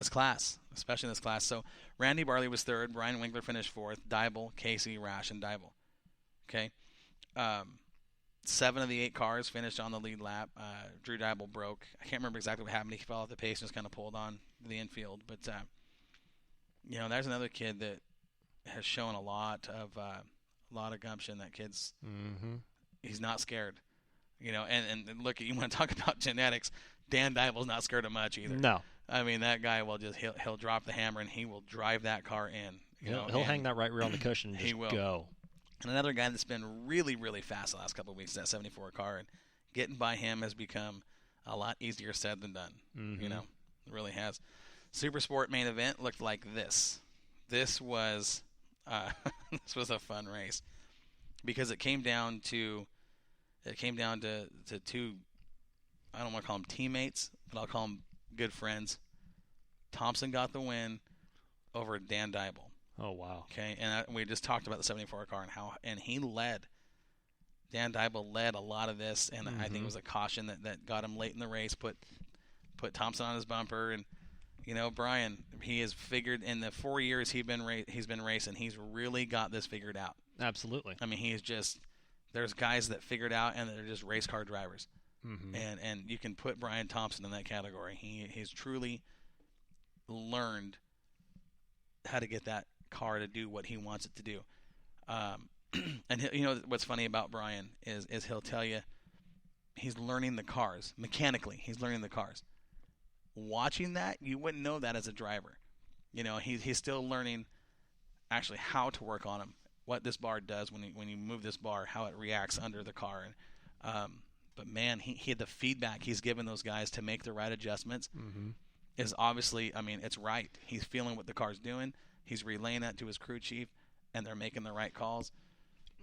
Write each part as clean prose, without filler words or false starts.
this class, especially in this class. So Randy Barley was third. Brian Winkler finished fourth. Dybel, Casey, Rash, and Dybel. Okay. 7 of the 8 cars finished on the lead lap. Drew Dybel broke. I can't remember exactly what happened. He fell off the pace and just kind of pulled on the infield. But, there's another kid that has shown a lot of gumption. That kid's he's not scared. And look, you want to talk about genetics. Dan Dybel's not scared of much either. No. I mean, that guy will just he'll drop the hammer and he will drive that car in. He'll hang that right rear on the cushion and just go. And another guy that's been really, really fast the last couple of weeks is that 74 car, and getting by him has become a lot easier said than done. It really has. Super Sport main event looked like this. This was this was a fun race because it came down to two. I don't want to call them teammates, but I'll call them good friends. Thompson got the win over Dan Dybel. Oh, wow. Okay, and we just talked about the 74 car and he led. Dan Dybel led a lot of this, and I think it was a caution that got him late in the race, put Thompson on his bumper. And, Brian, he has figured in the 4 years he's been racing, he's really got this figured out. Absolutely. I mean, there's guys that figured out and they're just race car drivers. And you can put Brian Thompson in that category. He's truly learned how to get that car to do what he wants it to do. And what's funny about Brian is he'll tell you he's learning the cars mechanically. He's learning the cars. Watching that, you wouldn't know that as a driver. He's still learning actually how to work on them, what this bar does when you move this bar, how it reacts under the car. And but man, he the feedback he's given those guys to make the right adjustments is obviously, it's right. He's feeling what the car's doing. He's relaying that to his crew chief, and they're making the right calls.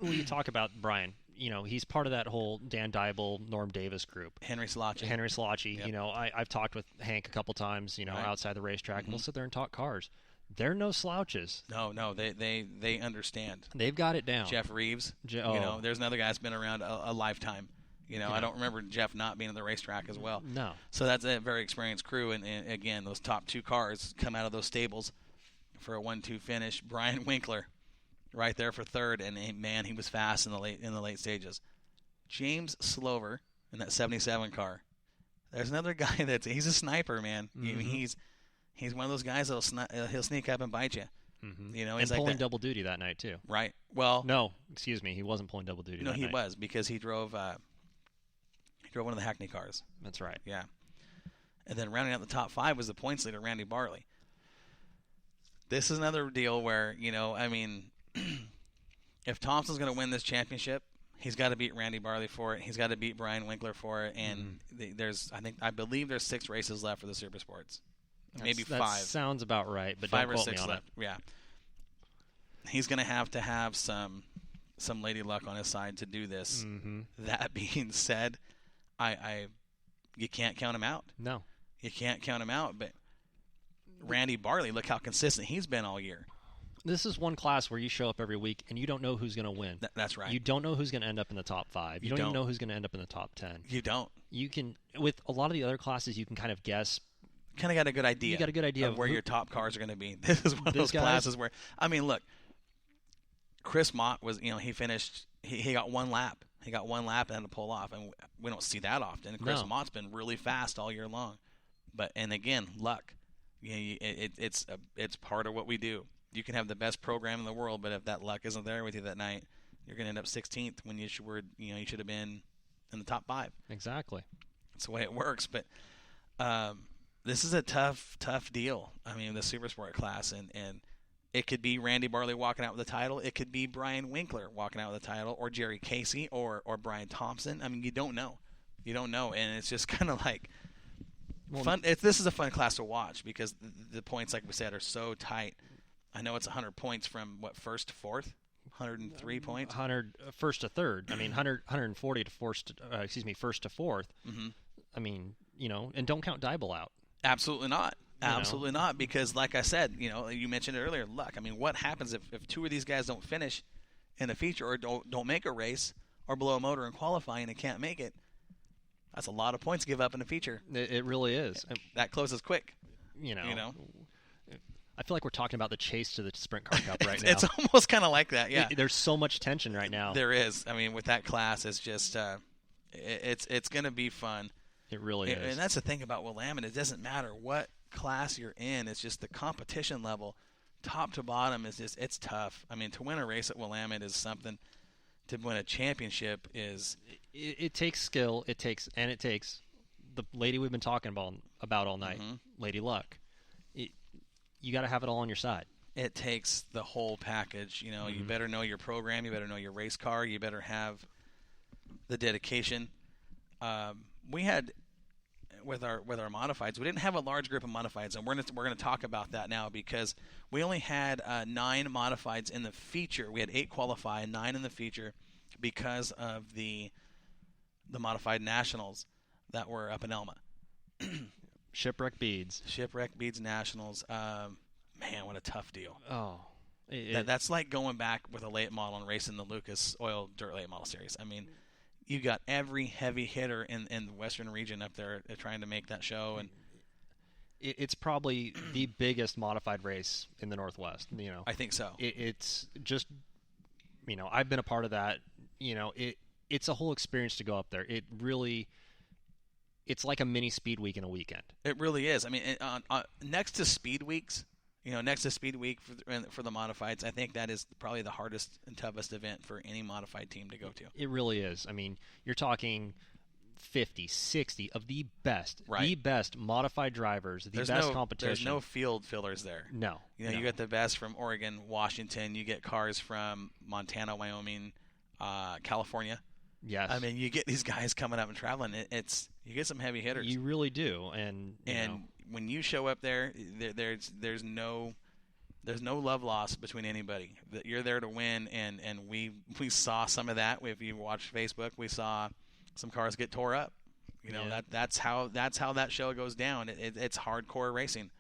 When you talk about Brian, he's part of that whole Dan Dybel, Norm Davis group. Henry Slotchy. Yep. I've talked with Hank a couple times, right. outside the racetrack, and we'll sit there and talk cars. They're no slouches. No, they understand. They've got it down. Jeff Reeves, there's another guy that's been around a lifetime. I don't remember Jeff not being on the racetrack as well. No. So that's a very experienced crew, and again, those top 2 cars come out of those stables for a 1-2 finish. Brian Winkler, right there for third, and man, he was fast in the late stages. James Slover in that 77 car. There's another guy he's a sniper, man. He's one of those guys he'll sneak up and bite you. He's and like pulling double duty that night too. Right. Well, no, excuse me, he wasn't pulling double duty. No, he was because he drove. He drove one of the Hackney cars. That's right. Yeah. And then rounding out the top 5 was the points leader, Randy Barley. This is another deal where, if Thompson's going to win this championship, he's got to beat Randy Barley for it. He's got to beat Brian Winkler for it. And I believe there's 6 races left for the Super Sports. Maybe 5. That sounds about right, but 5 don't or quote 6 me on left. it. Yeah. He's going to have some lady luck on his side to do this. That being said, you can't count him out. No. You can't count him out, but Randy Barley, look how consistent he's been all year. This is one class where you show up every week and you don't know who's going to win. That's right. You don't know who's going to end up in the top 5. You don't even know who's going to end up in the top 10. You don't. You can, with a lot of the other classes, you can kind of guess. Kind of got a good idea. You got a good idea of where your top cars are going to be. This is one of those classes where, look, Chris Mott was, he finished, he got 1 lap. He got 1 lap and had to pull off, and we don't see that often. Chris Mott's been really fast all year long. And again, luck. It's part of what we do. You can have the best program in the world, but if that luck isn't there with you that night, you're going to end up 16th when you should have been in the top 5. Exactly. That's the way it works. But this is a tough deal. The Super Sport class, and it could be Randy Barley walking out with the title. It could be Brian Winkler walking out with the title, or Jerry Casey, or Brian Thompson. You don't know. You don't know, and it's just kind of like fun. This is a fun class to watch because the points, like we said, are so tight. I know it's 100 points from first to fourth, 103 points. 100 first to third. 140 to first to fourth. And don't count Dybel out. Absolutely not. Absolutely not, because like I said, you mentioned it earlier, luck. What happens if 2 of these guys don't finish in a feature or don't make a race or blow a motor in qualifying and can't make it? That's a lot of points to give up in a feature. It really is. That closes quick. You know, You know? I feel like we're talking about the chase to the Sprint Car Cup right now. It's almost kind of like that, yeah. There's so much tension right now. There is. I mean, with that class, it's just it's going to be fun. It really is. And that's the thing about Willamette. It doesn't matter what class you're in. It's just the competition level, top to bottom, it's tough. I mean, to win a race at Willamette is something. To win a championship is it takes skill. It takes the lady we've been talking about all night, Lady Luck. You got to have it all on your side. It takes the whole package. You know, you better know your program. You better know your race car. You better have the dedication. We had with our modifieds, we didn't have a large group of modifieds, and we're gonna talk about that now because we only had 9 modifieds in the feature. We had 8 qualify, 9 in the feature because of the modified nationals that were up in Elma. Shipwreck Beads Nationals. Man, what a tough deal. Oh, that's like going back with a late model and racing the Lucas Oil Dirt Late Model Series. I mean, you got every heavy hitter in the Western region up there trying to make that show, and it's probably the biggest modified race in the Northwest. You know, I think so. It's just, you know, I've been a part of that. You know, it's a whole experience to go up there. It really. It's like a mini speed week in a weekend. It really is. I mean, next to speed weeks, you know, next to speed week for the modifieds, I think that is probably the hardest and toughest event for any modified team to go to. It really is. I mean, you're talking 50, 60 of the best modified drivers, best competition. There's no field fillers there. No. You know, you get the best from Oregon, Washington. You get cars from Montana, Wyoming, California. Yes. I mean, you get these guys coming up and traveling. You get some heavy hitters. You really do, and when you show up there, there's no love lost between anybody. That you're there to win, and we saw some of that. If you watch Facebook, we saw some cars get tore up. You know, that's how that show goes down. It's hardcore racing.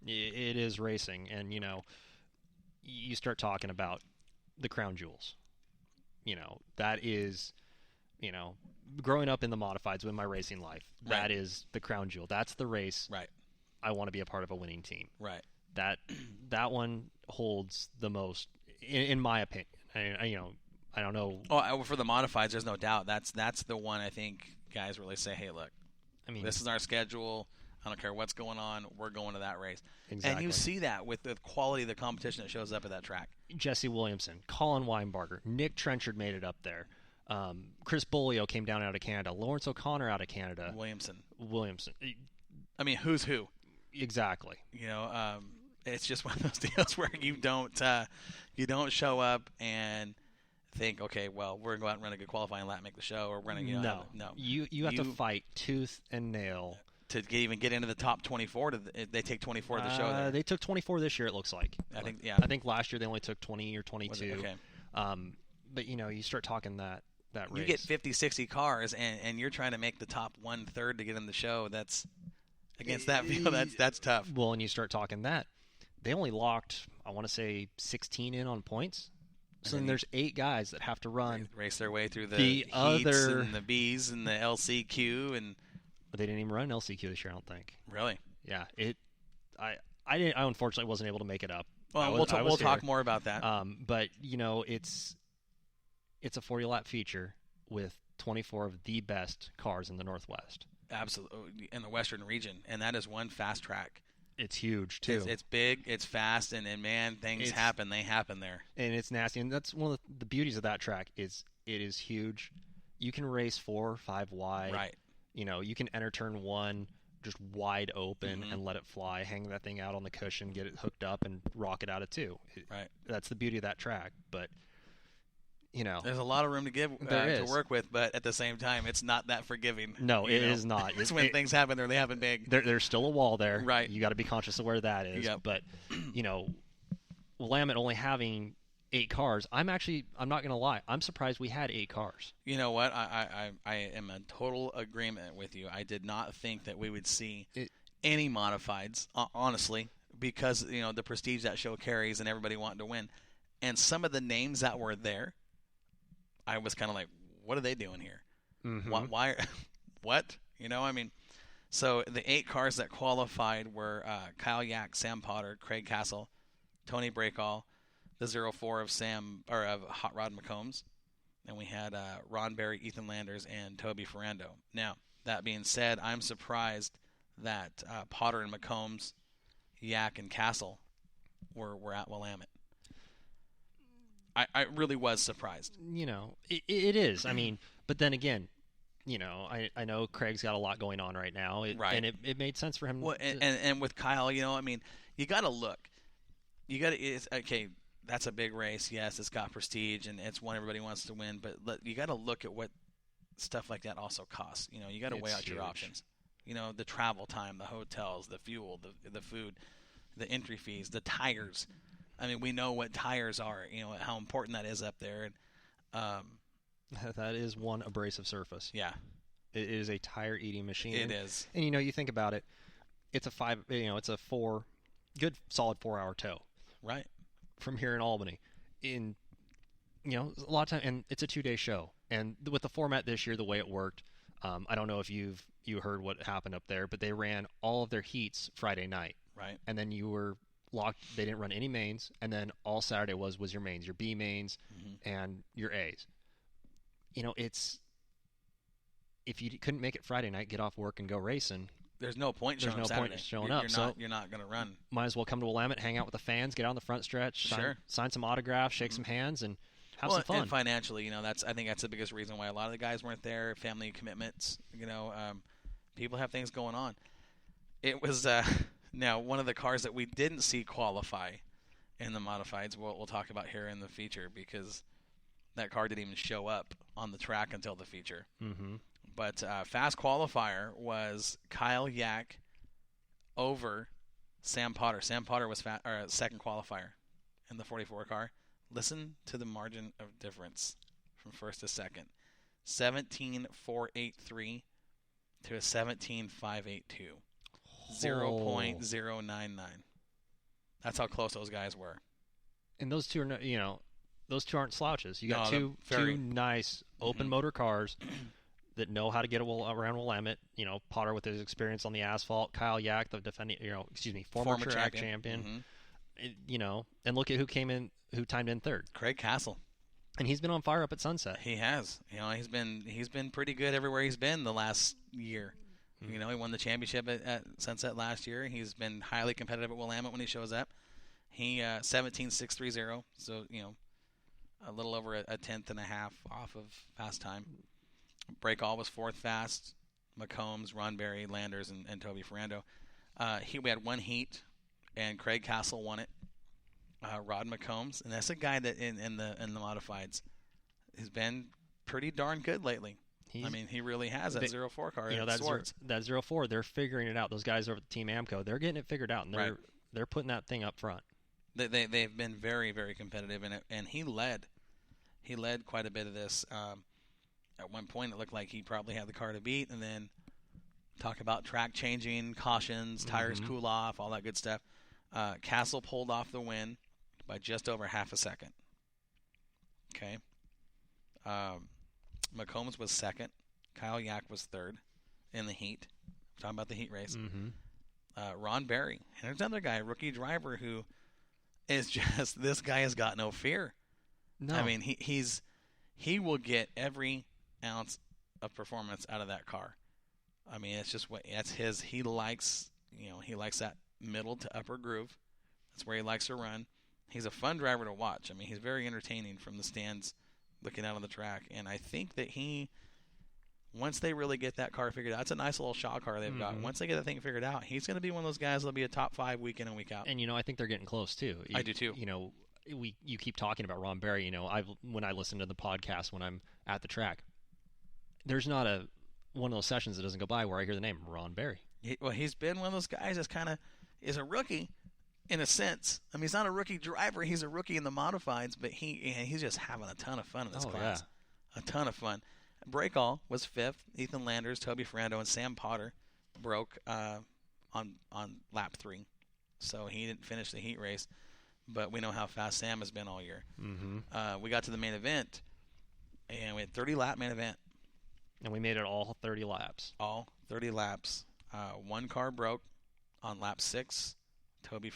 It is racing, and you know, you start talking about the crown jewels. You know, that is. You know, growing up in the modifieds in my racing life, that is the crown jewel. That's the race. Right. I want to be a part of a winning team. Right. That one holds the most, in my opinion. I don't know. Oh, for the modifieds, there's no doubt. That's the one I think guys really say, hey, look, I mean, this is our schedule. I don't care what's going on. We're going to that race. Exactly. And you see that with the quality of the competition that shows up at that track. Jesse Williamson, Colin Weinbarger, Nick Trenchard made it up there. Chris Bolio came down out of Canada. Lawrence O'Connor out of Canada. Williamson. I mean, who's who? Exactly. You know, it's just one of those deals where you don't show up and think, okay, well, we're going to go out and run a good qualifying lap, make the show, or we're going to no. You have to fight tooth and nail to even get into the top 24. They take 24 to the show there. They took 24 this year. It looks like. I think I think last year they only took 20 or 22. Okay. But you know, you start talking that race. You get 50, 60 cars, and you're trying to make the top 1/3 to get in the show. That's against that field. That's tough. Well, and you start talking that they only locked, I want to say, 16 in on points. So then there's 8 guys that have to race their way through the heats and the Bs and the LCQ, and they didn't even run LCQ this year, I don't think. Really? Yeah. I unfortunately wasn't able to make it up. Well, we'll talk more about that. But you know, it's a 40-lap feature with 24 of the best cars in the Northwest. Absolutely, in the Western region, and that is one fast track. It's huge too. It's big, it's fast, and man, things happen. They happen there, and it's nasty. And that's one of the beauties of that track is it is huge. You can race 4 or 5 wide. Right. You know, you can enter turn 1 just wide open and let it fly, hang that thing out on the cushion, get it hooked up, and rock it out of 2. Right. That's the beauty of that track, but. You know, there's a lot of room to work with, but at the same time, it's not that forgiving. No, it is not. It's when things happen there, they happen big. There's still a wall there. Right. You got to be conscious of where that is. Yep. But, you know, Willamette only having 8 cars, I'm not going to lie. I'm surprised we had 8 cars. You know what? I am in total agreement with you. I did not think that we would see any modifieds, honestly, because, you know, the prestige that show carries and everybody wanting to win. And some of the names that were there, I was kind of like, what are they doing here? Mm-hmm. Why? What? You know, I mean, So the 8 cars that qualified were Kyle Yack, Sam Potter, Craig Castle, Tony Breakall, the 04 of Hot Rod McCombs, and we had Ron Berry, Ethan Landers, and Toby Ferrando. Now, that being said, I'm surprised that Potter and McCombs, Yack, and Castle were at Willamette. I really was surprised. It is. I mean, but then again, I know Craig's got a lot going on right now, right? And it made sense for him. Well, and with Kyle, I mean, you got to look. You got to okay. That's a big race. Yes, it's got prestige and it's one everybody wants to win. But you got to look at what stuff like that also costs. You got to weigh out your options. The travel time, the hotels, the fuel, the food, the entry fees, the tires. I mean, we know what tires are. How important that is up there. And, that is one abrasive surface. Yeah, it is a tire eating machine. It is. And you think about it, it's a good solid 4-hour tow. Right. From here in Albany, a lot of time, and it's a 2-day show. And with the format this year, the way it worked, I don't know if you heard what happened up there, but they ran all of their heats Friday night. Right. And then you were locked. They didn't run any mains, and then all Saturday was your mains, your B mains, and your A's. It's if you couldn't make it Friday night, get off work and go racing. There's no point showing up Saturday. You're not going to run. Might as well come to Willamette, hang out with the fans, get on the front stretch, sign some autographs, shake some hands, and have some fun. And financially, I think that's the biggest reason why a lot of the guys weren't there. Family commitments, people have things going on. It was now one of the cars that we didn't see qualify in the modifieds. We'll talk about here in the feature because that car didn't even show up on the track until the feature. Mm-hmm. But fast qualifier was Kyle Yack over Sam Potter. Sam Potter was second qualifier in the 44 car. Listen to the margin of difference from first to second. 17.483 to a 17.582. 0.099. That's how close those guys were. And those two are, those two aren't slouches. You got two nice open motor cars that know how to get around Willamette. Potter with his experience on the asphalt, Kyle Yack, the defending, former track champion. And look at who timed in third. Craig Castle. And he's been on fire up at Sunset. He has. He's been pretty good everywhere he's been the last year. He won the championship at Sunset last year. He's been highly competitive at Willamette when he shows up. He 17.630, so a little over a tenth and a half off of fast time. Breakall was fourth fast. McCombs, Ron Berry, Landers, and Toby Ferrando. We had one heat, and Craig Castle won it. Rod McCombs, and that's a guy that in the modifieds has been pretty darn good lately. He really has that 04 car. That 04, they're figuring it out. Those guys over at Team Amco, they're getting it figured out, and they're putting that thing up front. They've been very, very competitive in it, and he led quite a bit of this. At one point, it looked like he probably had the car to beat, and then talk about track changing, cautions, tires cool off, all that good stuff. Castle pulled off the win by just over half a second. Okay. McCombs was second. Kyle Yack was third in the heat. I'm talking about the heat race. Ron Berry. And there's another guy, a rookie driver, who is just, this guy has got no fear. No. He will get every ounce of performance out of that car. It's just that's his. He likes that middle to upper groove. That's where he likes to run. He's a fun driver to watch. He's very entertaining from the stands looking out on the track. And I think that once they really get that car figured out, it's a nice little Shaw car they've got. Once they get that thing figured out, he's going to be one of those guys that'll be a top 5 week in and week out. And, I think they're getting close, too. I do, too. You keep talking about Ron Berry. When I listen to the podcast when I'm at the track, there's not one of those sessions that doesn't go by where I hear the name Ron Berry. He's been one of those guys that's kind of is a rookie in a sense. He's not a rookie driver. He's a rookie in the modifieds, but he's just having a ton of fun in this class. Yeah. A ton of fun. Breakall was fifth. Ethan Landers, Toby Ferrando, and Sam Potter broke on lap 3. So he didn't finish the heat race, but we know how fast Sam has been all year. We got to the main event, and we had 30-lap main event. And we made it all 30 laps. All 30 laps. One car broke on lap 6. Toby